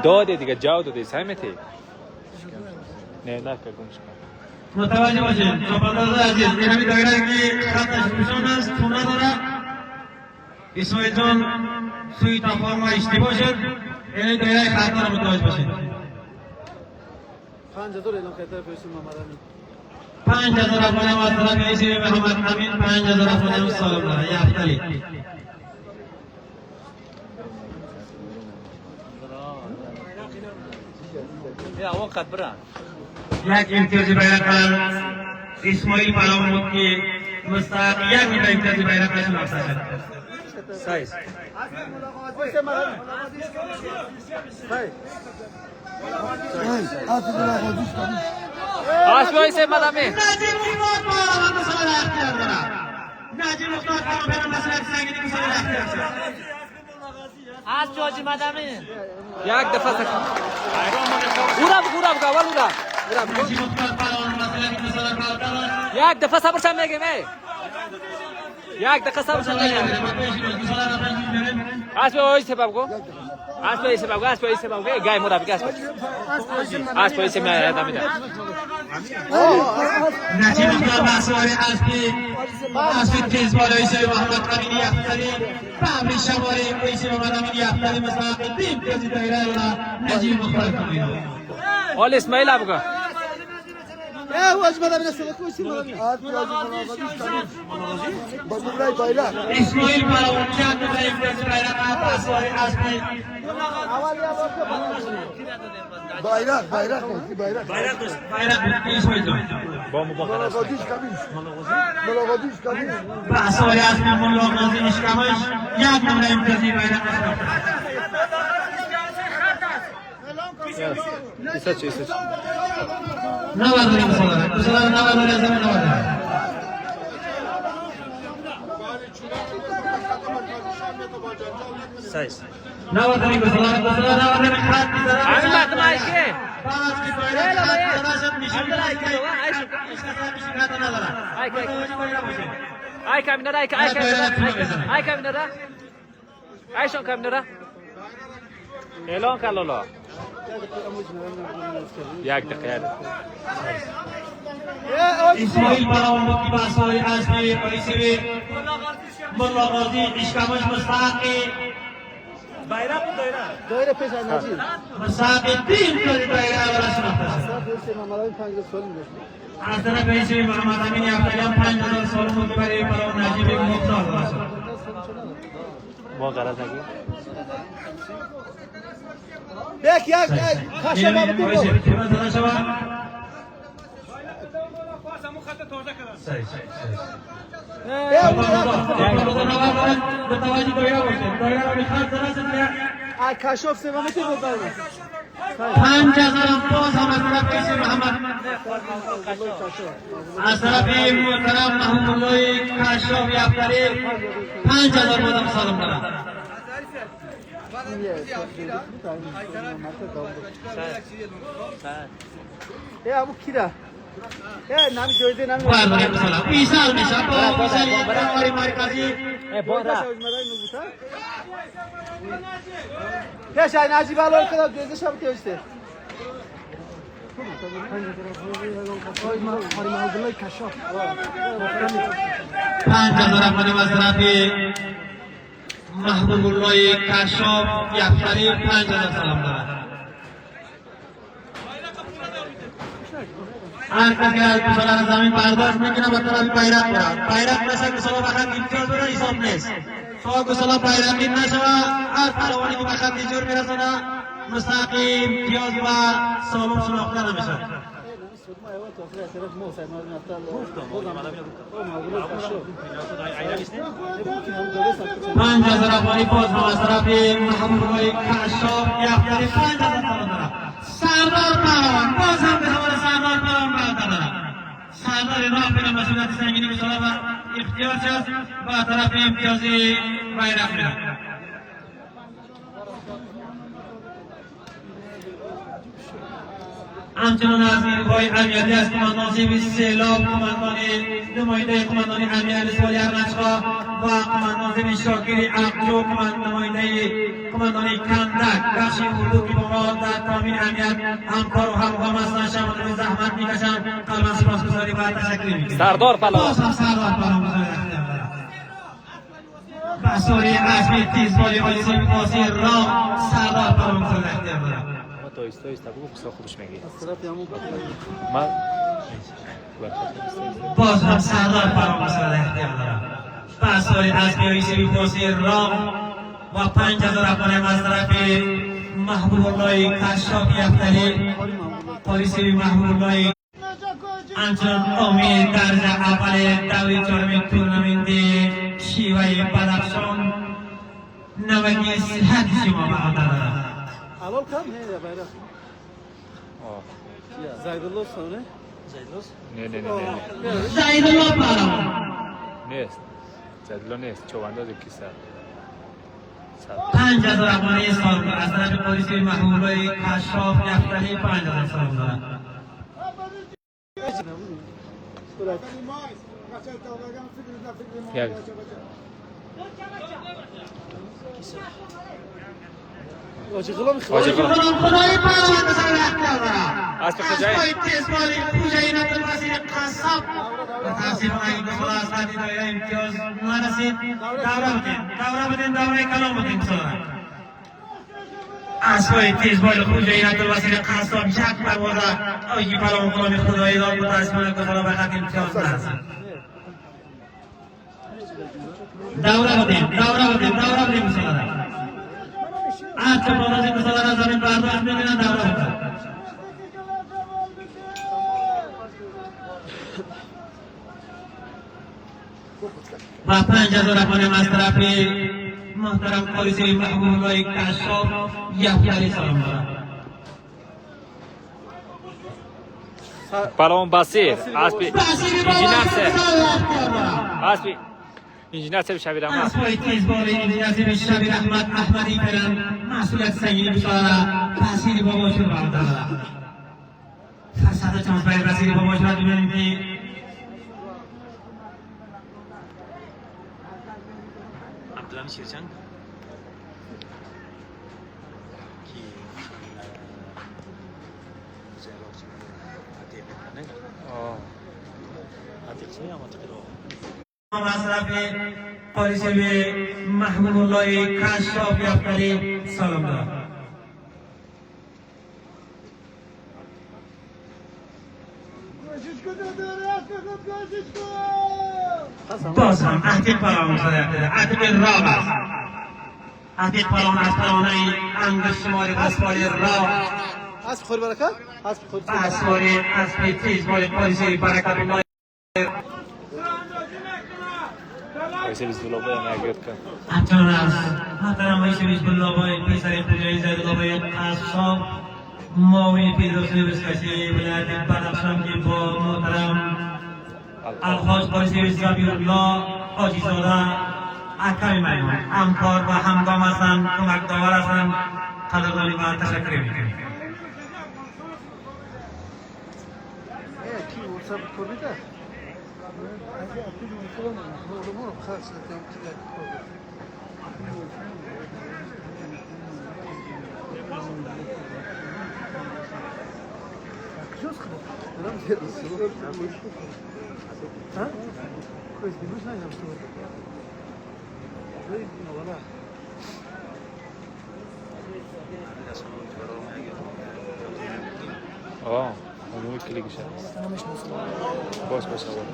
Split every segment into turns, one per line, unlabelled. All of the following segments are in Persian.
داده دیگه جواب داده سمتی نه گمش کن
متوجه باشید صحبت‌ها عزیز این همین دایره که خطش روشن است خونه داره اسماعیل جان سوی تفاهم و اشتباه شد این دایره خط رو متوجه باشید
5000 اعلام کرده پیش محمد امین
5000 افغانی از طرف رئیس محمد امین 5000 افغانی سالم داره یفتلی یک امتیاز بیرق اسماعیل پهلوان بود که مستحق یک میلیون امتیاز بیرق شما شد
سایز آسمایی سے مدامی
نجیب مختار پهلوان مسئله اختیار داره نجیب مختار پهلوان مسئله اختیار شد
از جاجی مدامی
یک دفعه سکن گورا
نجیب مختار پهلوان مسئله اختیار داره
یک دفعه صبر شم میگم یک دقیقه صبر شم میگم اسمایی سبب کو اسمایی سبب کو گای مرابی اسمایی سبب ادامه ده
نجیب مختار مسئله اسبی تیز بالای سوی محمد امینی افتری فهمی شماره رئیس محمد امینی افتری مستحق تیم تیزی دایره نجیب مختار کامینو
آل اسماعیل ابگا
اسماعیل پهلوان یک دفعه امتیاز بیرق اسواری اسبی بیرق اسماعیل جان
با مباخره
اسواری اسبی ملاقاتی اشکمش یک دفعه امتیاز بیرق
ایسا
نوازاری مسئله نوازاری از همه نوازاری
سایز
نوازاری نوازاری خط می‌زنه
همین مردم ایشه
باز کی باید خط درازت میشه
ای کامینه ای شون کامینه اعلان کن لالا یک دقیقه
اسماعیل پهلوان بود که با اسواری اسبی رئیس ملاقاتی اشکمش مستحق
دایره پیش از نجیب
مستحق تیم تیزی دایره اول شناخته شد
پیش محمد امین 5000 سال میشه
از طرف رئیس محمد امین افتریان 5000 سال بود که برای پهلوان نجیب مختار داده شد
ما غرض نگیم
یک خشم آب دیگه کشاف سوم چه بود
5000 باز هم از طرف رئیس محمد از طرف محترم محمود الله کشاف یفتری 5000 بودم سالم دارم
ابو کیرا نامی جویده نامی
بله مثلا ایسال میشه با مثلا مرکزی
پیش ای نجیب الان کدام دیده شب تیوسته
پنج هزار افغانی از طرف محبوب الله کشاف یفتری 5000 سلام دارد هر کسی از کسالان زمین برداشت میکنه به طرف بیرق برد بیرق نشه کسالا بخط امتیاز بره حساب نیست تا کسالا بیرقی نشه هر پهلوانی که بخط جور میرسانه مستحقی امتیاز و سالم شناخته نمیشه 5000 افغانی باز هم از طرف محمود الله کشاف یفتری 5000 سلام دارد سردار پهلوان باز هم به حوال سردار پهلوان برادر سردار راه به مسئولیت سنگینی بساله و اختیار شد و طرف امتیازی بیرق میرد همچنان از نیروهای امنیتی از کماندان سیوی سیلاب کماندان نماینده کماندان امنیتی سوالی ارنشقا و کماندان سیوی شاکری عقلو نماینده کماندانی کندک بخش اردو که با ما در تامین امنیت همکار و همگام هستند شما زحمت میکشند قلبا سپاسگزاری و تشکر میکنیم.
سردار پهلوان
باز هم سردار پهلوان بسوری عزمی تیز والیبالی پاسی رام سردار پهلوان اختیار دارم.
تو ایستا بگو بسیار خوبش میگی
طرف همون
من
باز هم سردار پهلوان اختیار دارم. بسوری عزمی پاسی رام و 5000 افغانی از طرف محبوب الله کشاف یفتری پلیس محبوب الله همچنان امید درجه اول دوری چهارم تورنمنت شیوه بدخشان نمکی صحت شما به آمده دارم.
حلال کم هی bayrak. Zaydullah sonra.
نه
زیدالله پهلوان
نیست زیدالله نیست چوبنداز کیسه
5000 افغانی سال از طرف پلیس محبوب الله کشاف یفتری 5000 سال دارم.
یک
Acıklı mı?
خدای پهلوان بزرگ اختیار دارم.
اسب خوجایی
اسبای تیزبالی خوجایی نقل وزیر قصاب و تحصیل کنید دخل از خطی دایره امتیاز نرسید. دوره بدین دوره کلام بدین بسارم. اسبای تیزبالی خوجایی نقل وزیر قصاب یک پروازه آیی پهلوان غلامی خدایی دار بود تحصیل کنید دخل از خطی امتیاز نرسید. دوره بدین بسارم. آج بالاجی مسئله زمین برداشت می‌کنند دوره بدن. و 5000 افغانی از طرف محترم پلیس محبوب الله کشاف یفتری سلام دارم.
پهلوان بسیر اسب انجینر سه اسب انجینر سه شبیر احمد
اسبای تیزباری انجینر شبیر احمد احمدی فرن مسئولیت سنگینی بساره بسیری بابا شد برام دارم. فرصت چانس برای بسیری بابا شد ببینیم که
عبدالحمید شیرچند
مصرف پالیس محبوب الله کشاف یفتری سلام دارم. باز هم عهد پهلوان شده عهد راه است. عهد پهلوان از پهلوانه انگشت شماری بسپاری راه
Asp khori baraka? Asp khori.
بسپاری اسب تیزباری پالیس برکت الله
وایسه بیست دلار باید نگرد کن
همچنان از محترم ویسه بیش بلابای پسر خوجایی زیدالله قصاب معاون پیدرسوی بسکشی ولایت بدخشان که با محترم الحاج پالیسی زبیرالله حاجیزاده احکام میمون همکار و همگام هستند کمک داور هستند قدردانی و تشکر میکنیم.
Ki olsa bu konu da. Hadi akıl unutalım. Oğlum oğlum kalsın. Ha? Coisa de luz não é isso. Olha.
اونوی کلیک شد باش اول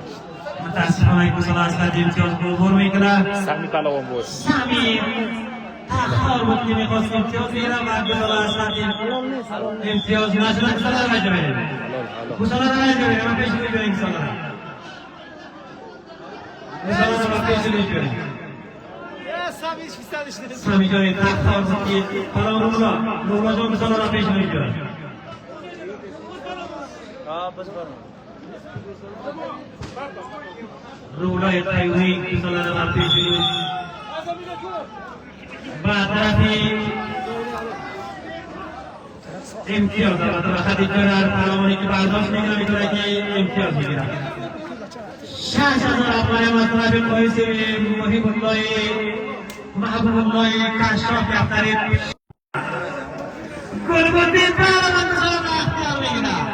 متاسفانه که سال از خط امتیاز عبور میکنه.
سمی پهلوان بود
سمی تخار بود که میخواست امتیاز بگیره و گساله از خط امتیاز نشده گساله رو بجا بریم گساله رو بجا بریم من پیش روی بریم گساله رو پیش روی بریم سمی جایی تخار بود که پهلوان رولا جان گساله رو پیش روی بریم رولای تایوی گساله رو پیش روی بعد طرفی امتیاز دارد و خطی جرار پهلوانی که برداشت میکنه میتونه که امتیاز بگیره 6000 افغانی از طرف پلیس محیب الله محبوب الله کشاف یافتاری گلبردین پهلوان بزرگ اختیار بگیرد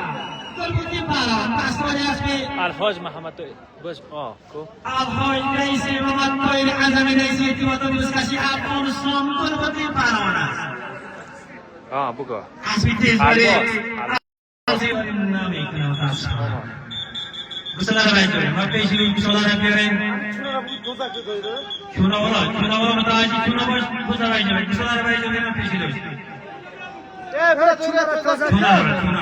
گلبردین پهلوان پاسپوری است که
الحاج محمد توی باش کو
الحاج رئیس محمد طاهر اعظمی رئیس ارتباطات دوستکشی افغانستان گلبردین پهلوان است
بگو
اسبی تیز باری نمیکنم گسلا را بیاریم ما پیشی روی گسلا را بیاریم چونا بالا متوجه چونا باش گسلا را بیاریم گسلا را بیاریم پیشی روی چونا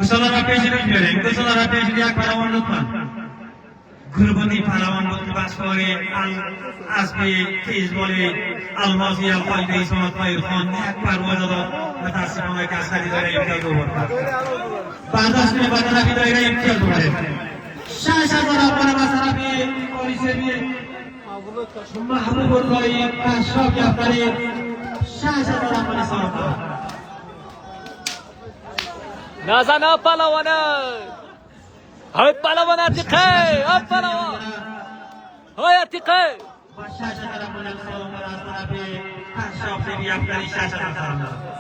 گسلا را پیشی روی بیاریم گسلا را پیشی روی یک پهلوان لطفا گلبردین پهلوان بود بسپاری اسبی تیز باری الماسی الحاج رئیس محمد طاهر خان یک پرواز داد متاسفانه که از خریدار امتیاز آورد بعد از که به طرف دایره امتیاز بوده 6000 افغان از طرف پلیسوی محبوب الله کشاف یافتاری 6000 افغانستان
نازن پهلوانه های پهلوان عتیقه های پهلوان های عتیقه
با 6000 افغانستان از طرف کشاف یافتاری 6000 افغان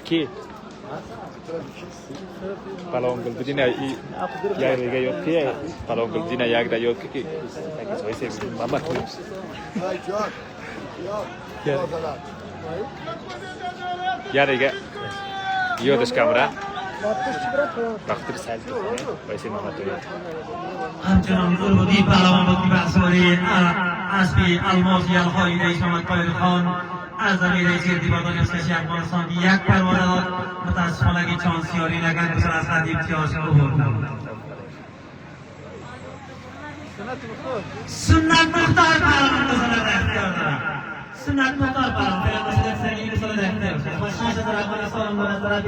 کی پهلوان گلبردین یاریگه یاد کی پهلوان گلبردین یک دا یاد کی وایسه محمد یاریگه یادش کامرا وقتی سال وایسه محمد
همچنان گلبردین پهلوان بود بسپاری اسبی الماسی الحاج رئیس محمد طاهر خان اعظمی رئیس ارتباطات دوستکشی افغانستان یک پرواز داد متاسفانه که چانسیاری نگرد بسر از خط امتیاز آورد سنت مختار پهلوان بسر اختیار دارد سنت مختار پهلوان بسر سرگی بسر اختیار دارد با 6000 افغانستان از طرف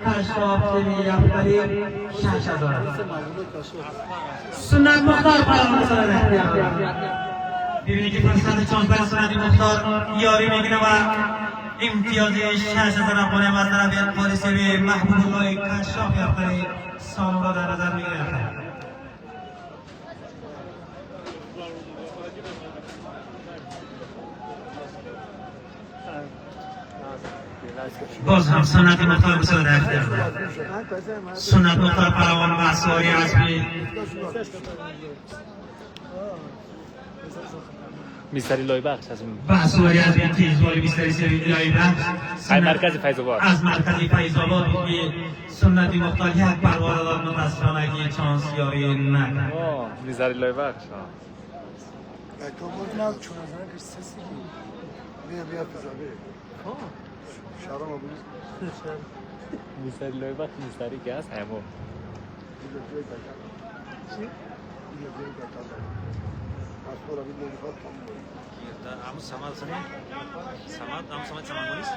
کشاف یافتاری 6000 سنت مختار پهلوان بسر اختیار دارد ببینید که فرصت چانس برای سنت مختار یاری میگیره و امتیاز 6000 افغان از طرف پلیسوی محبوب الله کشاف یافتاری سالم را در نظر میگیره باز هم سنت مختار بسیار در اختیار دارد سنت مختار پهلوان بسیاری اسبی
میستری لای بخش از
بسیاری اسبی تیزباری میستری لای بخش
مرکز فیض‌آباد
از مرکز فیض‌آباد بود که سنت مختار یک پرواز داد متاسفانه که چانس یاری نکرد
میستری لای بخش میستری لای بخش میستری که هست همون
عمو سماد سنی سماد عمو سماد سماد مونیس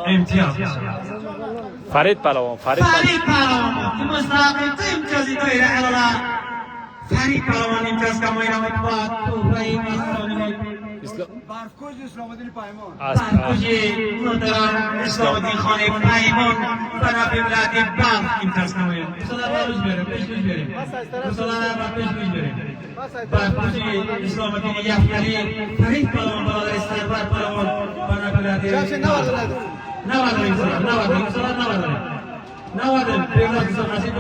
امتیاز
فرید پهلوان
فرید پهلوان مستقیم امتیازی دایره علالا فرید پهلوان امتیاز کمایی را مطبوعات توفایی
برفکوش اسلام الدین پیمان
برفکوش محترم اسلام الدین خان پیمان بنا به ولایت بلخ امتیاز کمایی بسیار روز بریم پیش بریم بسیار پیش بریم برفکوش اسلام الدین یافتاری فرید پهلوان برادر استقبال پهلوان بنا به ولایت نواداریم پیغمبر نصیب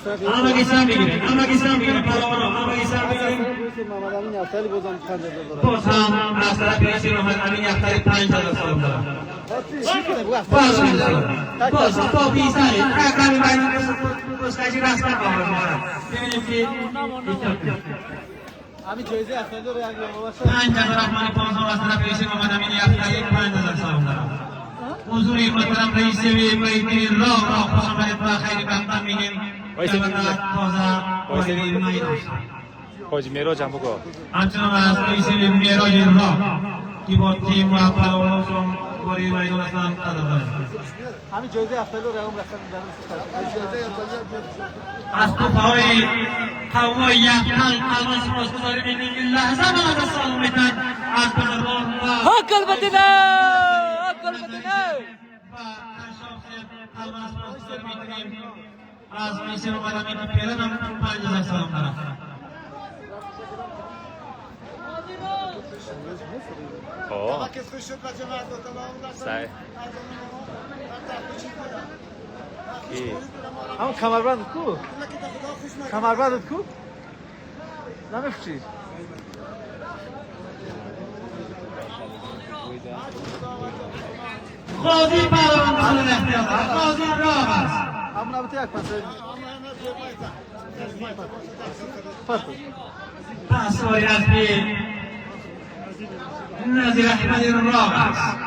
آمگی سام بگیریم پهلوان آمگی سام بگیریم
محمد امین یافتاری بازم 5000
باز هم از طرف رئیس محمد امین یافتاری 5000 سلام دارم باز هم با بیزاری اکرمی باید دوستکشی رسما آمد مارم ببینیم که
همین جایزه اصلی رو یک باشه
5000 افغانی 500 از طرف رئیس محمد امین یافتاری 5000 سلام دارم حضور محترم رئیس وی راه خوش آمدید و خیلی بختم میگیم
حاجی میراج هم بگو
همچنان از رئیس میراج راه که با تیم و پهلوانان باری مایدان اسلام قدردان
همین جایزه افتاده رو رقم رفتن
از توپهای قوای یخکن قلبان سپاسگزاری می‌کنیم که لحظه بعد از سلام می‌کنن از بزرگان و
حق البتنا حق البتنا
و کشاف قلبان سپاسگزاری می‌کنیم از میسر و مدامی که پیرن هم 5000 سلام دارم
اوه سعی کی
همون کمربند کو کمربندت کو نمیفچی
قاضی پروان بسال اختیار قاضی راه است
همون نبوده یک پسر
پاسوری از بی نظیر احمدی راه است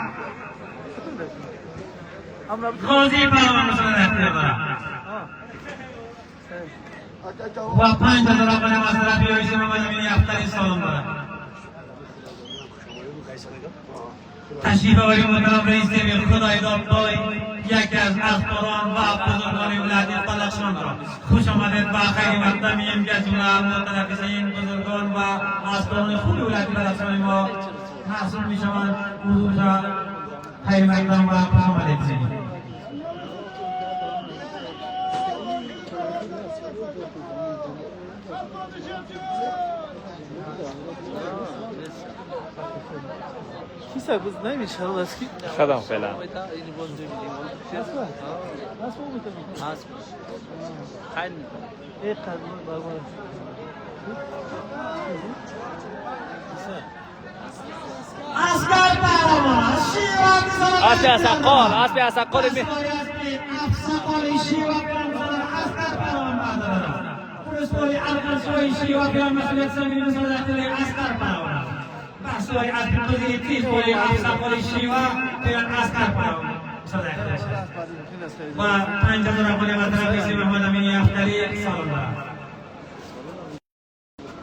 همون نبوده
قاضی پروان بسال اختیار دارم و 5000 افغان مصرفی رئیس ممنونی افتری سالم دارم تشریف آوری محترم رئیس جمهور خدای دادای یکی از اخباران و بزرگان ولایت بدخشان را خوش آمدید و خیلی مقدم می‌گویم که جمله متنفسین بزرگان و اخباران خوب ولایت بدخشان ما محصول می‌شوند حضور را خیلی مقدم و خوش آمدید
کیسه بز نمیشه از کی
خدام فعلا
اسکر پروان
اسب اسقال اسب اسقال می
افسقال شیوا اسکر پروان بردارم پرسپولی القرصوی شیوا پیام مسئولیت سمینی مسئولیت اسکر پروان بحثوی القرصوی تیز بولی افسقال شیوا پیام اسکر پروان و 5000 افغانی مطرح رئیس محمد امینی افتری سالم دارم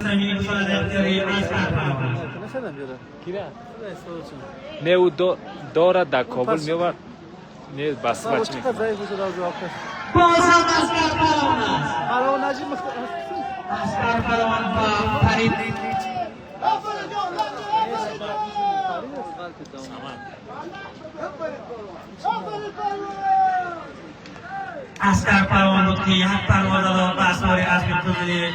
سمینی مسئولیت افتری اسکر پروان
نه او دارد در کابل می‌آورد نه بس بچه می
باز هم اسکر پروان است اسکر پروان و فرید اسکر پروان بود که یک پرواز را به اسوار اسب توزیلی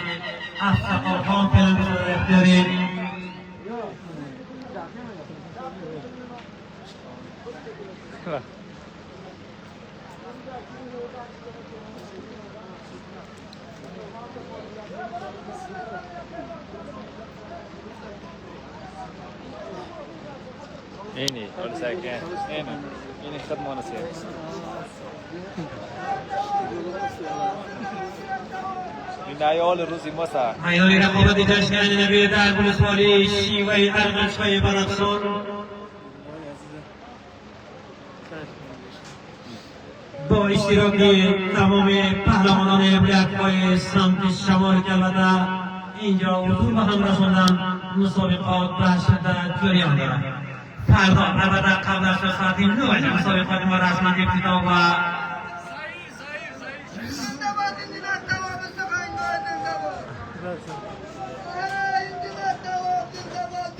افسقال خان پیلن بسود اختیاری
اینی ولی سعی اینی خدمه نسیه این ایال روزی مسا
میدانی رقابت جشن نبی در بلوسوالی شیوه ارغنش‌های بدخشان با اشتراک تمام پهلوانان ولایت‌های سمت شمال که البته اینجا حضور به هم رساندن مسابقات به شدت جریان دارد فردا البته قبل از ساعت 9 مسابقات ما رسما افتتاح و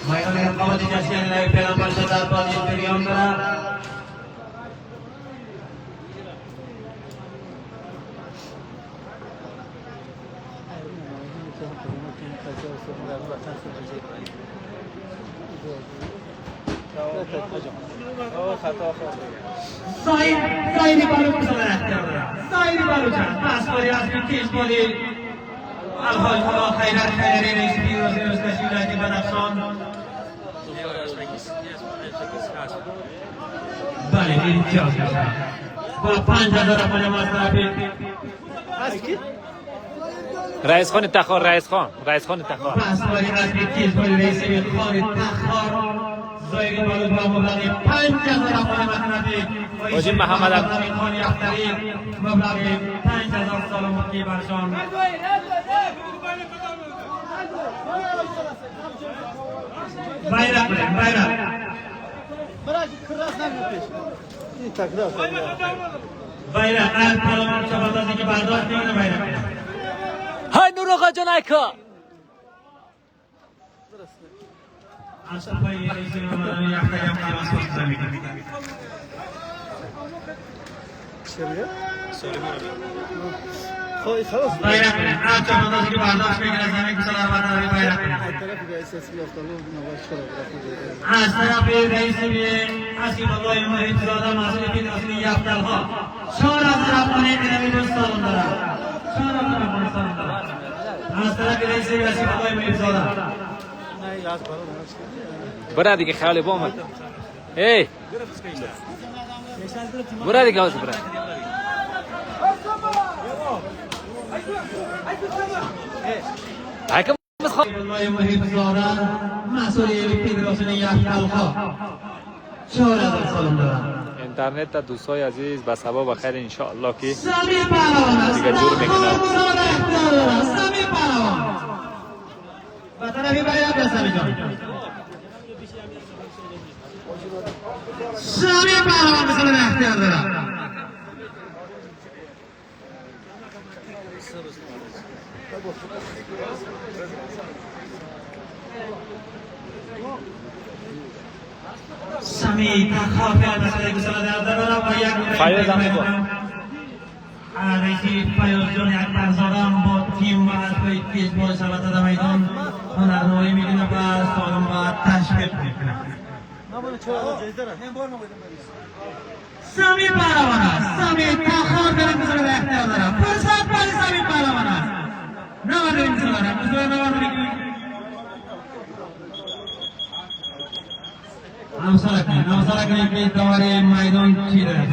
میدان رقابت جشن لایو پیام به شدت بازی جریان دارد زایری بالو مسئله اختیار دارد زایری بالو چند پاسپوری از تیز بولی الحاج خدا خیرت خیری رئیس پیروزی روزگشی ولایت بدخشان بله این امتیاز میشن با 5000 افغان مصرفی
رئیس خان تخار رئیس خان تخار
پاسپوری از تیز بولی رئیس خان تخار زایری بالو با مبلغ 5000 افغان مصرفی
حاجی محمد
خان اختری مبلغ 5000 سلامتی برشان بیرق
این تکرار
bayrak her palomar çabadaki bardak değil mi bayrak?
های نور آقا جانایکا
Aşağıya reisinin onların yaklayam kalmaz başlayacak.
içeriye.
Söylemiyorum.
Xalas.
Bayrak her çabadaki bardak biraz demek ki sana bardak bayrak.
Her tarafı da esaslı haftalı olduğuna başlar.
Aşağıya reisinin Asibullah Muhit Zada Masrif'in asli yaptalha. Sonra taraftan eklemeyi gösterdiler. Sonra taraftan gösterdiler. Aşağıya reisinin Asibullah Muhit Zada.
برا دیگه خیالی با من ای برا دیگه آز برا حکم مسخواه
Asibullah Muhit Zada مسئولی فدراسیون yaptalha. Sonra salonlara.
اینترنت دوستای عزیز به سبب بخیر انشاءالله که
Sami Paravan.
دیگه جور میکنم
Sami Paravan. به طرفی bayrak به Sami جان. Sami Paravan به صلاح اختیار دارد. Sami تخافی به صلاح گسل دارد و یک
فایز هم بود.
رئیسی فایز جان یک پرزادم با تیم و از باید پیش باید شبت در میدان هنرنمایی میکنه و سالم و تشویق میکنه. سامی پهلوان است. سامی تخار دارد به صلاح اختیار دارد. فرصت برای سامی پهلوان است. نوردیم صلاح نوردیم. نوسرا کنیم که دواره میدان چی دارد؟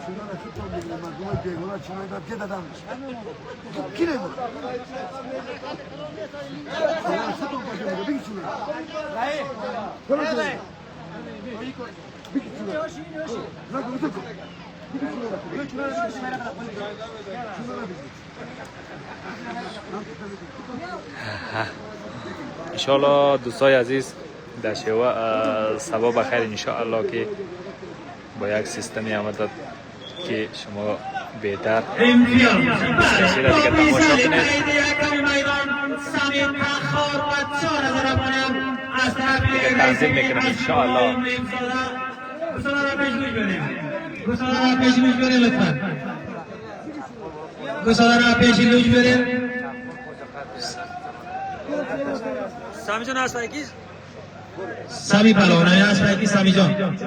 Şunlara futbol bilgiler, buna gel, şuna da gel adammış. Kire bu. Şunlara futbol bakımında bir şuna. Hayır. Hayır. Bir şuna. Bırak onu tut. Bir
انشاءالله دوستای عزیز در شیوه سبا بخیر انشاءالله که با یک سیستمی آمد که شما بهتر سلسله دیگه تماشا کنید دیگه تنظیم میکنم انشاءالله
سامی جان هست کی؟
سامی پهلوان هست کی سامی جان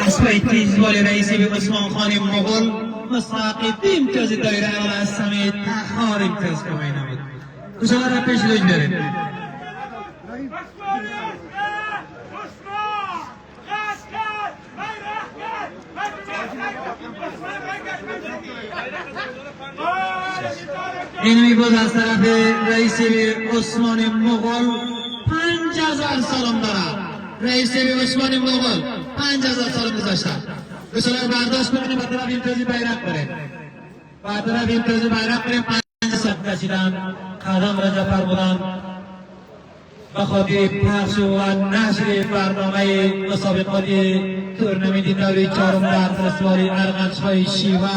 اسبای تیزبال رئیسی به عثمان خان مغول مستحق امتیاز دایره اول از سمی تخار امتیاز کمایی نمود کشاور را پیش لوج بریم این میبود از طرف رئیسی به عثمان مغول 5000 سلام دارد رئیسی به عثمان مغول 5000 سلام گذاشتن بسیار برداشت بکنیم به طرف امتیازی بیرق بریم به طرف امتیازی بیرق بریم 5 سب کشیدن قدم را جفر بودن به خاطر پخش و نشر برنامه مسابقاتی تورنمنت دوره چهارم در فستیوال ارغنج‌های شیوا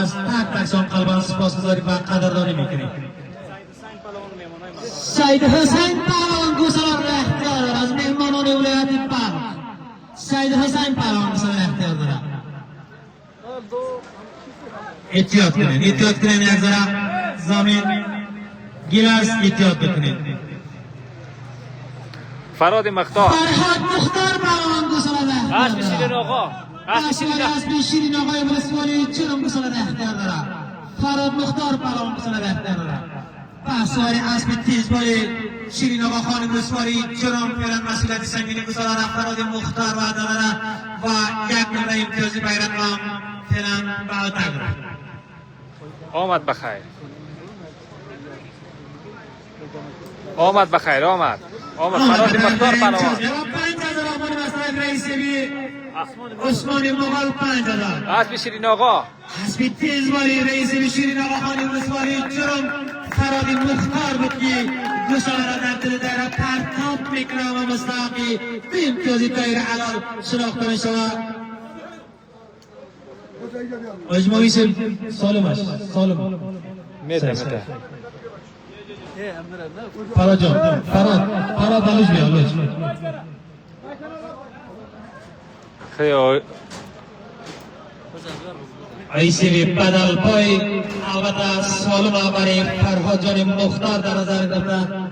از تک تکسان قلبان سپاسگزاری و قدردانی میکنیم سید حسین پهلوان گوسلار را اختیار دارد از مهمانان ولایت بلخ سید حسین پهلوان گوسلار اختیار دارد احتیاط کنین یک ذره زمین گیلاس احتیاط بکنین
فراد مختار
فرهاد مختار پهلوان گوسلار را
اسب شیرین آقا
اسب شیرین آقای فستیوال چهارم گوسلار را اختیار دارد فرهاد مختار پهلوان گوسلار را اختیار دارد پاسواری اسب تیزبای شیرین آقا خانم گوسواری چرام فعلا مسئولیت سنگین گذار افراد مختار و داره و یک نمره امتیازی بیرق را فعلا بعد تگره
آمد بخیر آمد بخیر آمد فراد مختار پهلوان
5000 آمان مسئولیت رئیسی بی عثمان مغل 5000
اسب شیرین آقا
حسبی تیزواری رئیس شیرین آقا خانم رسوایی جرم فرادی مختار بود که گوشاورا در دل دایره پرتاب میکنه و مستحقی به امتیازی دایره حلال شناخته می شود. اجماعی سالمش سالم
میده
فراد جان فراد دلوش بیا
خیلی
ایسی بدل پای البته سالم برای فرهاد جان مختار در نظر گرفته